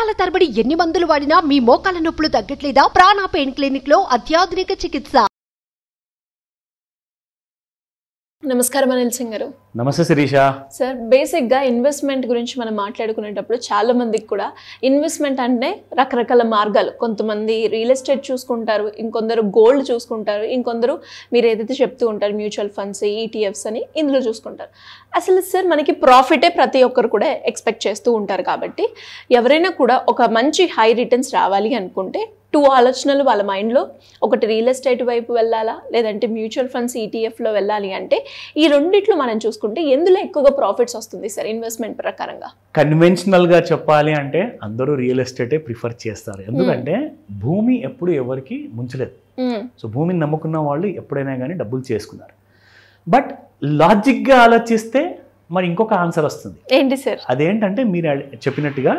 సంవత్సరాల తరబడి ఎన్ని మందులు వాడినా మీ మోకాల నొప్పులు తగ్గట్లేదా? ప్రాణ పెయిన్ క్లినిక్ లో అత్యాధునిక చికిత్స. నమస్కారం అనిల్ సింగ్ గారు. నమస్తే శిరీష. సార్, బేసిక్గా ఇన్వెస్ట్మెంట్ గురించి మనం మాట్లాడుకునేటప్పుడు చాలా మందికి కూడా ఇన్వెస్ట్మెంట్ అంటే రకరకాల మార్గాలు. కొంతమంది రియల్ ఎస్టేట్ చూసుకుంటారు, ఇంకొందరు గోల్డ్ చూసుకుంటారు, ఇంకొందరు మీరు ఏదైతే చెప్తూ ఉంటారు మ్యూచువల్ ఫండ్స్, ఈటీఎఫ్స్ అని ఇందులో చూసుకుంటారు. అసలు సార్ మనకి ప్రాఫిటే ప్రతి ఒక్కరు కూడా ఎక్స్పెక్ట్ చేస్తూ ఉంటారు. కాబట్టి ఎవరైనా కూడా ఒక మంచి హై రిటర్న్స్ రావాలి అనుకుంటే టూ ఆలోచనలు వాళ్ళ మైండ్లో, ఒకటి రియల్ ఎస్టేట్ వైపు వెళ్ళాలా, లేదంటే మ్యూచువల్ ఫండ్స్ ఈటీఎఫ్లో వెళ్ళాలి అంటే ఈ రెండిట్లో మనం చూసుకుంటే ఎందులో ఎక్కువగా ప్రాఫిట్స్ వస్తుంది సార్ ఇన్వెస్ట్మెంట్ ప్రకారంగా? కన్వెన్షనల్గా చెప్పాలి అంటే అందరూ రియల్ ఎస్టేటే ప్రిఫర్ చేస్తారు. ఎందుకంటే భూమి ఎప్పుడు ఎవరికి ముంచలేదు. సో భూమిని నమ్ముకున్న వాళ్ళు ఎప్పుడైనా కానీ డబ్బులు చేసుకున్నారు. బట్ లాజిక్గా ఆలోచిస్తే మరి ఇంకొక ఆన్సర్ వస్తుంది. ఏంటి సార్? అదేంటంటే మీరు చెప్పినట్టుగా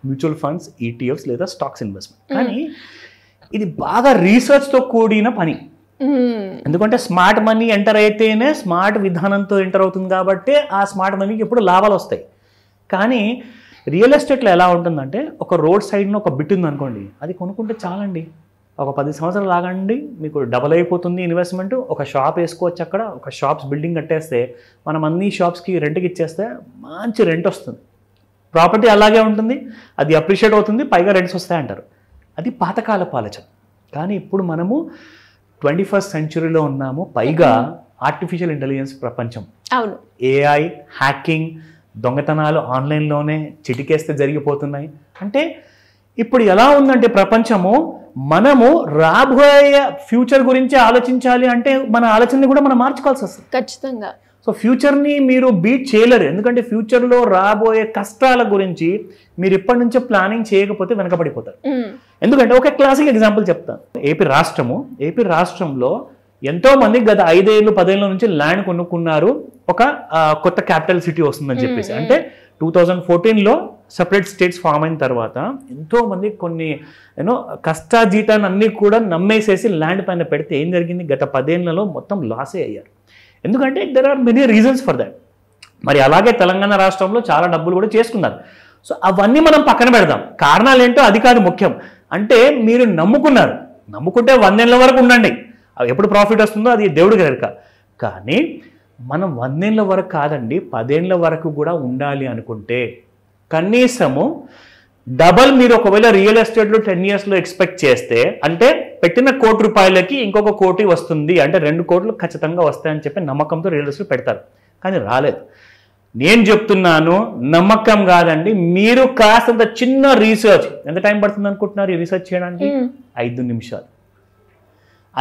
మ్యూచువల్ ఫండ్స్, ఈటీఎఫ్స్ లేదా స్టాక్స్ ఇన్వెస్ట్మెంట్. కానీ ఇది బాగా రీసెర్చ్తో కూడిన పని. ఎందుకంటే స్మార్ట్ మనీ ఎంటర్ అయితేనే స్మార్ట్ విధానంతో ఎంటర్ అవుతుంది కాబట్టి ఆ స్మార్ట్ మనీకి ఎప్పుడు లాభాలు వస్తాయి. కానీ రియల్ ఎస్టేట్లో ఎలా ఉంటుందంటే ఒక రోడ్ సైడ్లో ఒక బిట్ ఉంది అనుకోండి, అది కొనుక్కుంటే చాలండి, ఒక 10 సంవత్సరాలు లాగండి మీకు డబల్ అయిపోతుంది ఇన్వెస్ట్మెంట్. ఒక షాప్ వేసుకోవచ్చు, అక్కడ ఒక షాప్స్ బిల్డింగ్ కట్టేస్తే మనం అన్ని షాప్స్కి రెంట్కి ఇచ్చేస్తే మంచి రెంట్ వస్తుంది. ప్రాపర్టీ అలాగే ఉంటుంది, అది అప్రిషియేట్ అవుతుంది, పైగా రెంట్స్ వస్తాయంటారు. అది పాతకాలపు ఆలోచన. కానీ ఇప్పుడు మనము 21st సెంచురీలో ఉన్నాము, పైగా ఆర్టిఫిషియల్ ఇంటెలిజెన్స్ ప్రపంచం. అవును, ఏఐ, హ్యాకింగ్, దొంగతనాలు ఆన్లైన్లోనే చిటికేస్తే జరిగిపోతున్నాయి. అంటే ఇప్పుడు ఎలా ఉందంటే ప్రపంచము, మనము రాబోయే ఫ్యూచర్ గురించి ఆలోచించాలి అంటే మన ఆలోచనని కూడా మనం మార్చుకోవాల్సి వస్తుంది ఖచ్చితంగా. సో ఫ్యూచర్ని మీరు బీట్ చేయలేరు. ఎందుకంటే ఫ్యూచర్లో రాబోయే కష్టాల గురించి మీరు ఇప్పటి నుంచే ప్లానింగ్ చేయకపోతే వెనకబడిపోతారు. ఎందుకంటే ఒక క్లాసిక్ ఎగ్జాంపుల్ చెప్తాను. ఏపీ రాష్ట్రంలో ఎంతో మంది గత 5 ఏళ్ళు 10 ఏళ్ళ నుంచి ల్యాండ్ కొనుక్కున్నారు, ఒక కొత్త క్యాపిటల్ సిటీ వస్తుందని చెప్పేసి. అంటే 2014లో సపరేట్ స్టేట్స్ ఫామ్ అయిన తర్వాత ఎంతో మంది కొన్ని కష్టాజీతాన్ని అన్ని కూడా నమ్మేసేసి ల్యాండ్ పైన పెడితే ఏం జరిగింది, గత 10 ఏళ్లలో మొత్తం లాసే అయ్యారు. ఎందుకంటే there are many reasons for that. మరి అలాగే తెలంగాణ రాష్ట్రంలో చాలా డబ్బులు కూడా చేసుకున్నారు. సో అవన్నీ మనం పక్కన పెడదాం, కారణాలు ఏంటో అది కాదు ముఖ్యం. అంటే మీరు నమ్ముకుంటే 100 ఏళ్ళ వరకు ఉండండి, ఎప్పుడు ప్రాఫిట్ వస్తుందో అది దేవుడికి ఎరుక. కానీ మనం 100 ఏళ్ళ వరకు కాదండి, 10 ఏళ్ళ వరకు కూడా ఉండాలి అనుకుంటే కనీసము డబల్ మీరు ఒకవేళ రియల్ ఎస్టేట్లో 10 ఇయర్స్లో ఎక్స్పెక్ట్ చేస్తే, అంటే పెట్టిన ₹1,00,00,000కి ఇంకొక 1 కోటి వస్తుంది అంటే 2 కోట్లు ఖచ్చితంగా వస్తాయని చెప్పి నమ్మకంతో రియల్ ఎస్టేట్ పెడతారు. కానీ రాలేదు. నేను చెప్తున్నాను, నమ్మకం కాదండి, మీరు కాస్తంత చిన్న రీసెర్చ్, ఎంత టైం పడుతుంది అనుకుంటున్నారు ఈ రీసెర్చ్ చేయడానికి? 5 నిమిషాలు.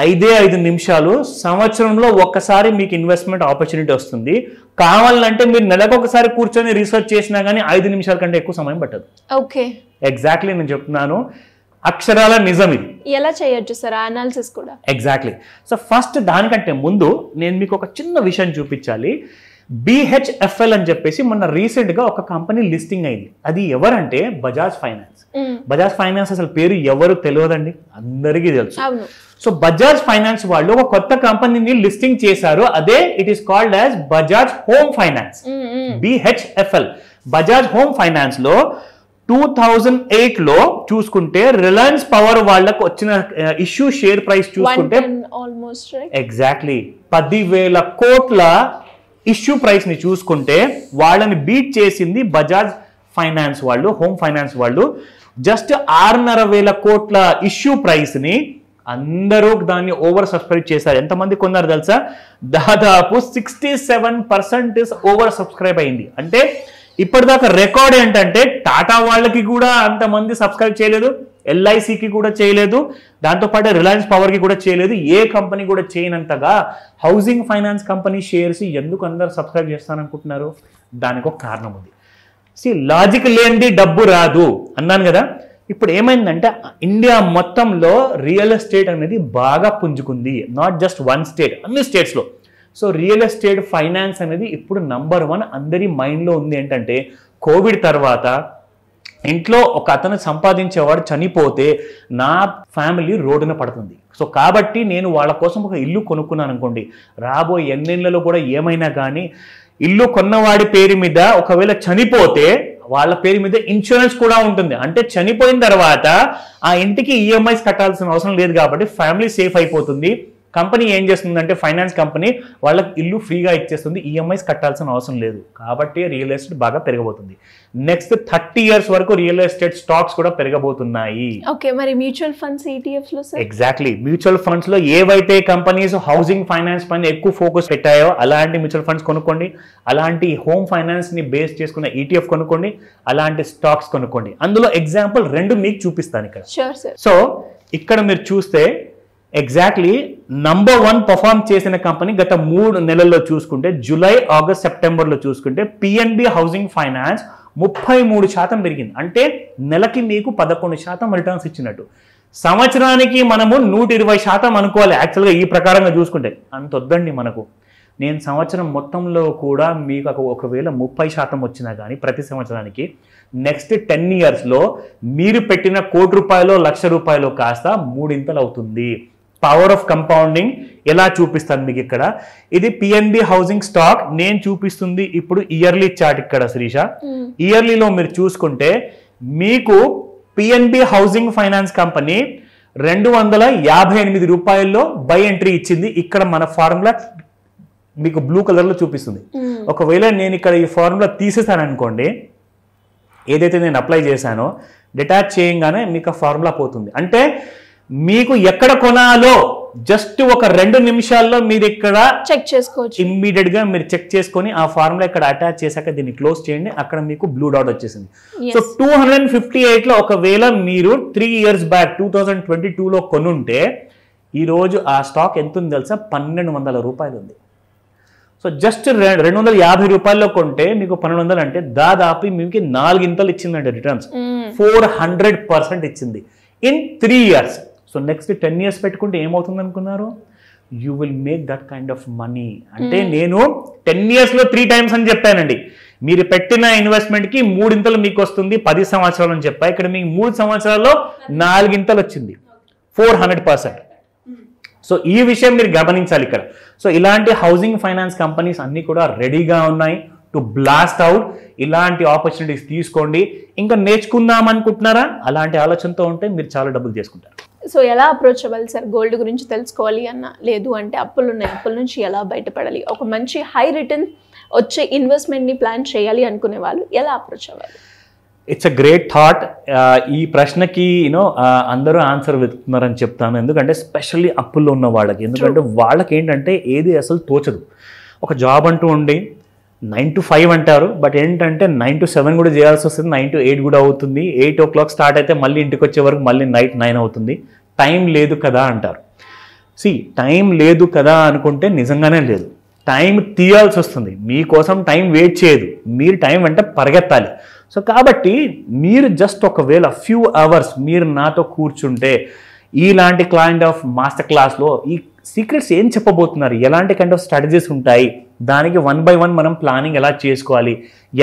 5 నిమిషాలు సంవత్సరంలో ఒక్కసారి మీకు ఇన్వెస్ట్మెంట్ ఆపర్చునిటీ వస్తుంది. కావాలంటే మీరు నెలకు ఒకసారి కూర్చొని రీసెర్చ్ చేసినా కానీ 5 నిమిషాల కంటే ఎక్కువ సమయం పట్టదు. ఓకే, ఎగ్జాక్ట్లీ నేను చెప్తున్నాను, అక్షరాల నిజం ఇది. ఎలా చేయొచ్చు సార్ అనాలిసిస్ కూడా? ఎగ్జాక్ట్లీ. సో ఫస్ట్ దానికంటే ముందు నేను మీకు ఒక చిన్న విషయం చూపించాలి. BHFL అని చెప్పేసి మొన్న రీసెంట్గా ఒక కంపెనీ లిస్టింగ్ అయింది. అది ఎవరంటే బజాజ్ ఫైనాన్స్. బజాజ్ ఫైనాన్స్ అసలు పేరు ఎవరు తెలియదండి, అందరికీ తెలుసు. సో బజాజ్ ఫైనాన్స్ వాళ్ళు ఒక కొత్త కంపెనీని లిస్టింగ్ చేశారు. అదే it is called as Bajaj home finance, BHFL. Bajaj home finance లో 2008లో చూసుకుంటే రిలయన్స్ పవర్ వాళ్ళకు వచ్చిన ఇష్యూ షేర్ ప్రైస్ చూసుకుంటే ఎగ్జాక్ట్లీ 10,000 కోట్ల ఇష్యూ ప్రైస్ ని చూసుకుంటే వాళ్ళని బీట్ చేసింది బజాజ్ ఫైనాన్స్ వాళ్ళు, హోమ్ ఫైనాన్స్ వాళ్ళు. జస్ట్ 6,500 కోట్ల ఇష్యూ ప్రైస్ ని అందరూ దాన్ని ఓవర్ సబ్స్క్రైబ్ చేశారు. ఎంతమంది కొన్నారు తెలుసా? దాదాపు 67% ఓవర్ సబ్స్క్రైబ్ అయింది. అంటే ఇప్పటిదాకా రికార్డ్ ఏంటంటే టాటా వాళ్ళకి కూడా అంతమంది సబ్స్క్రైబ్ చేయలేదు, LICకి కూడా చేయలేదు, దాంతోపాటు రిలయన్స్ పవర్కి కూడా చేయలేదు, ఏ కంపెనీ కూడా చేయనంతగా హౌసింగ్ ఫైనాన్స్ కంపెనీ షేర్స్ ఎందుకు అందరు సబ్స్క్రైబ్ చేస్తారనుకుంటున్నారు? దానికి ఒక కారణం ఉంది. లాజిక్ లేనిది డబ్బు రాదు అన్నాను కదా. ఇప్పుడు ఏమైందంటే ఇండియా మొత్తంలో రియల్ ఎస్టేట్ అనేది బాగా పుంజుకుంది. నాట్ జస్ట్ 1 స్టేట్, అన్ని స్టేట్స్లో. సో రియల్ ఎస్టేట్ ఫైనాన్స్ అనేది ఇప్పుడు నంబర్ 1 అందరి మైండ్లో ఉంది. ఏంటంటే కోవిడ్ తర్వాత ఇంట్లో ఒక అతను సంపాదించేవాడు చనిపోతే నా ఫ్యామిలీ రోడ్డున పడుతుంది. సో కాబట్టి నేను వాళ్ళ కోసం ఒక ఇల్లు కొనుక్కున్నాను అనుకోండి, రాబోయే ఎన్నేళ్లలో కూడా ఏమైనా కానీ ఇల్లు కొన్నవాడి పేరు మీద ఒకవేళ చనిపోతే వాళ్ళ పేరు మీద ఇన్సూరెన్స్ కూడా ఉంటుంది. అంటే చనిపోయిన తర్వాత ఆ ఇంటికి ఈఎంఐస్ కట్టాల్సిన అవసరం లేదు కాబట్టి ఫ్యామిలీ సేఫ్ అయిపోతుంది. కంపెనీ ఏం చేస్తుందంటే ఫైనాన్స్ కంపెనీ వాళ్ళకి ఇల్లు ఫ్రీగా ఇచ్చేస్తుంది, ఈఎంఐస్ కట్టాల్సిన అవసరం లేదు. కాబట్టి రియల్ ఎస్టేట్ బాగా పెరగబోతుంది. నెక్స్ట్ 30 years వరకు రియల్ ఎస్టేట్ స్టాక్స్ కూడా పెరగబోతున్నాయి. ఓకే, మరి మ్యూచువల్ ఫండ్స్ ఈటీఎఫ్స్ లో సార్? ఎగ్జాక్ట్లీ, మ్యూచువల్ ఫండ్స్ లో ఏవైతే కంపెనీస్ హౌసింగ్ ఫైనాన్స్ పైన ఎక్కువ ఫోకస్ పెట్టాయో అలాంటి మ్యూచువల్ ఫండ్స్ కొనుక్కోండి, అలాంటి హోమ్ ఫైనాన్స్ ని బేస్ చేసుకున్న ఈటీఎఫ్ కొనుక్కోండి, అలాంటి స్టాక్స్ కొనుక్కోండి. అందులో ఎగ్జాంపుల్ 2 మీకు చూపిస్తాను ఇక్కడ. Sure sir. సో ఇక్కడ మీరు చూస్తే ఎగ్జాక్ట్లీ నంబర్ 1 పర్ఫార్మ్ చేసిన కంపెనీ గత 3 నెలల్లో చూసుకుంటే జూలై, ఆగస్ట్, సెప్టెంబర్లో చూసుకుంటే పిఎన్బి హౌసింగ్ ఫైనాన్స్ 33% పెరిగింది. అంటే నెలకి మీకు 11% రిటర్న్స్ ఇచ్చినట్టు. సంవత్సరానికి మనము 120% అనుకోవాలి యాక్చువల్గా ఈ ప్రకారంగా చూసుకుంటే. అంత వద్దండి మనకు. నేను సంవత్సరం మొత్తంలో కూడా మీకు ఒకవేళ 30% వచ్చినా కానీ ప్రతి సంవత్సరానికి నెక్స్ట్ 10 yearsలో మీరు పెట్టిన ₹1,00,00,000 ₹1,00,000 కాస్త 3 ఇంతలు అవుతుంది. పవర్ ఆఫ్ కంపౌండింగ్ ఎలా చూపిస్తాను మీకు ఇక్కడ. ఇది పిఎన్బి హౌసింగ్ స్టాక్. నేను చూపిస్తుంది ఇప్పుడు ఇయర్లీ చార్ట్ ఇక్కడ శ్రీష. ఇయర్లీలో మీరు చూసుకుంటే మీకు PNB housing finance company ₹258 by entry ఇచ్చింది. ఇక్కడ మన ఫార్ములా మీకు బ్లూ కలర్ లో చూపిస్తుంది. ఒకవేళ నేను ఇక్కడ ఈ ఫార్ములా తీసేసాను అనుకోండి, ఏదైతే నేను అప్లై చేశానో డిటాచ్ చేయగానే మీకు ఆ ఫార్ములా పోతుంది. అంటే మీకు ఎక్కడ కొనాలో జస్ట్ ఒక 2 నిమిషాల్లో మీరు ఇక్కడ చెక్ చేసుకోవచ్చు. ఇమ్మీడియట్ గా మీరు చెక్ చేసుకొని ఆ ఫార్ములా ఇక్కడ అటాచ్ చేశాక దీన్ని క్లోజ్ చేయండి. అక్కడ మీకు బ్లూ డాట్ వచ్చేసింది. సో 258లో ఒకవేళ మీరు 3 years బ్యాక్ 2022లో కొనుంటే ఈ రోజు ఆ స్టాక్ ఎంత ఉంది తెలుసా? ₹1,200 ఉంది. సో జస్ట్ ₹250 కొంటే మీకు 1,200 అంటే దాదాపు మీకు 4 ఇంతలు ఇచ్చిందండి రిటర్న్స్. 400% ఇచ్చింది in 3 years. So next 10 years పెట్టుకుంటే ఏమవుతుంది అనుకున్నారు? You will make that kind of money. అంటే నేను 10 yearsలో 3 times అని చెప్పానండి. మీరు పెట్టిన ఇన్వెస్ట్మెంట్ కి 3 ఇంతలు మీకు వస్తుంది 10 సంవత్సరాలు అని చెప్పా. ఇక్కడ మీకు 3 సంవత్సరాల్లో 4 ఇంతలు వచ్చింది, 400%. సో ఈ విషయం మీరు గమనించాలి ఇక్కడ. సో ఇలాంటి హౌసింగ్ ఫైనాన్స్ కంపెనీస్ అన్ని కూడా రెడీగా ఉన్నాయి టు బ్లాస్ట్ అవుట్. ఇలాంటి ఆపర్చునిటీస్ తీసుకోండి. ఇంకా నేర్చుకుందాం అనుకుంటున్నారా? అలాంటి ఆలోచనతో ఉంటే మీరు చాలా డబ్బులు చేసుకుంటారు. సో ఎలా అప్రోచ్ అవ్వాలి సార్? గోల్డ్ గురించి తెలుసుకోవాలి అన్న, లేదు అంటే అప్పులు ఉన్నాయి, అప్పుల నుంచి ఎలా బయటపడాలి, ఒక మంచి హై రిటర్న్ వచ్చే ఇన్వెస్ట్మెంట్ని ప్లాన్ చేయాలి అనుకునే వాళ్ళు ఎలా అప్రోచ్ అవ్వాలి? It's a great thought. ఈ ప్రశ్నకి అందరూ ఆన్సర్ వెతుకుతున్నారని చెప్తాను. ఎందుకంటే స్పెషల్లీ అప్పుల్లో ఉన్న వాళ్ళకి. ఎందుకంటే వాళ్ళకి ఏంటంటే ఏది అసలు తోచదు. ఒక జాబ్ అంటూ ఉండి 9 to 5 అంటారు, బట్ ఏంటంటే 9 to 7 కూడా చేయాల్సి వస్తుంది, 9 to 8 కూడా అవుతుంది. 8 o'clock స్టార్ట్ అయితే మళ్ళీ ఇంటికి వచ్చే వరకు మళ్ళీ నైట్ 9 అవుతుంది. టైం లేదు కదా అంటారు. టైం లేదు కదా అనుకుంటే నిజంగానే లేదు. టైం తీయాల్సి వస్తుంది. మీకోసం టైం వెయిట్ చేయదు, మీరు టైం వెంట పరిగెత్తాలి. సో కాబట్టి మీరు జస్ట్ ఒకవేళ ఫ్యూ అవర్స్ మీరు నాతో కూర్చుంటే ఇలాంటి కైండ్ ఆఫ్ మాస్టర్ క్లాస్లో ఈ సీక్రెట్స్ ఏం చెప్పబోతున్నారు, ఎలాంటి కైండ్ ఆఫ్ స్ట్రాటజీస్ ఉంటాయి, దానికి 1 by 1 మనం ప్లానింగ్ ఎలా చేసుకోవాలి,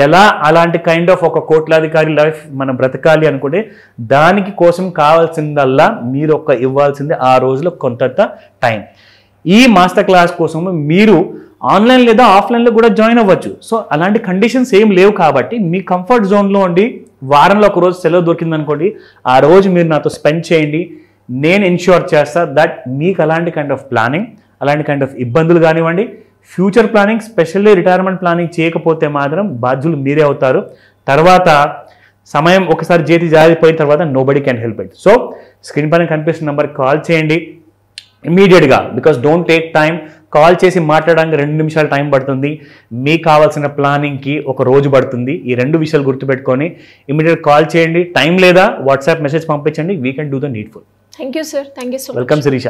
ఎలా అలాంటి కైండ్ ఆఫ్ ఒక కోట్లాధికారి లైఫ్ మనం బ్రతకాలి అనుకుంటే దానికి కోసం కావాల్సిందల్లా మీరు ఇవ్వాల్సింది ఆ రోజులో కొంత టైం. ఈ మాస్టర్ క్లాస్ కోసం మీరు ఆన్లైన్ లేదా ఆఫ్లైన్లో కూడా జాయిన్ అవ్వచ్చు. సో అలాంటి కండిషన్స్ ఏం లేవు కాబట్టి మీ కంఫర్ట్ జోన్లో ఉండి వారంలో ఒక రోజు సెలవు దొరికింది అనుకోండి, ఆ రోజు మీరు నాతో స్పెండ్ చేయండి. నేను ఎన్ష్యూర్ చేస్తా దట్ మీకు అలాంటి కైండ్ ఆఫ్ ప్లానింగ్, అలాంటి కైండ్ ఆఫ్ ఇబ్బందులు కానివ్వండి, future planning, specially retirement planning చేయకపోతే మాత్రం బాధ్యులు మీరే అవుతారు. తర్వాత సమయం ఒకసారి చేతి జారిపోయిన తర్వాత nobody can help it. So screen పైన కనిపిస్తున్న నెంబర్కి కాల్ చేయండి ఇమీడియట్గా. Because don't take time. Call చేసి మాట్లాడడానికి 2 నిమిషాలు టైం పడుతుంది, మీకు కావాల్సిన ప్లానింగ్కి 1 రోజు పడుతుంది. ఈ 2 విషయాలు గుర్తుపెట్టుకొని ఇమీడియట్ కాల్ చేయండి. టైం లేదా వాట్సాప్ మెసేజ్ పంపించండి. We can do the needful. Thank you sir. Thank you so much. Welcome Sirisha.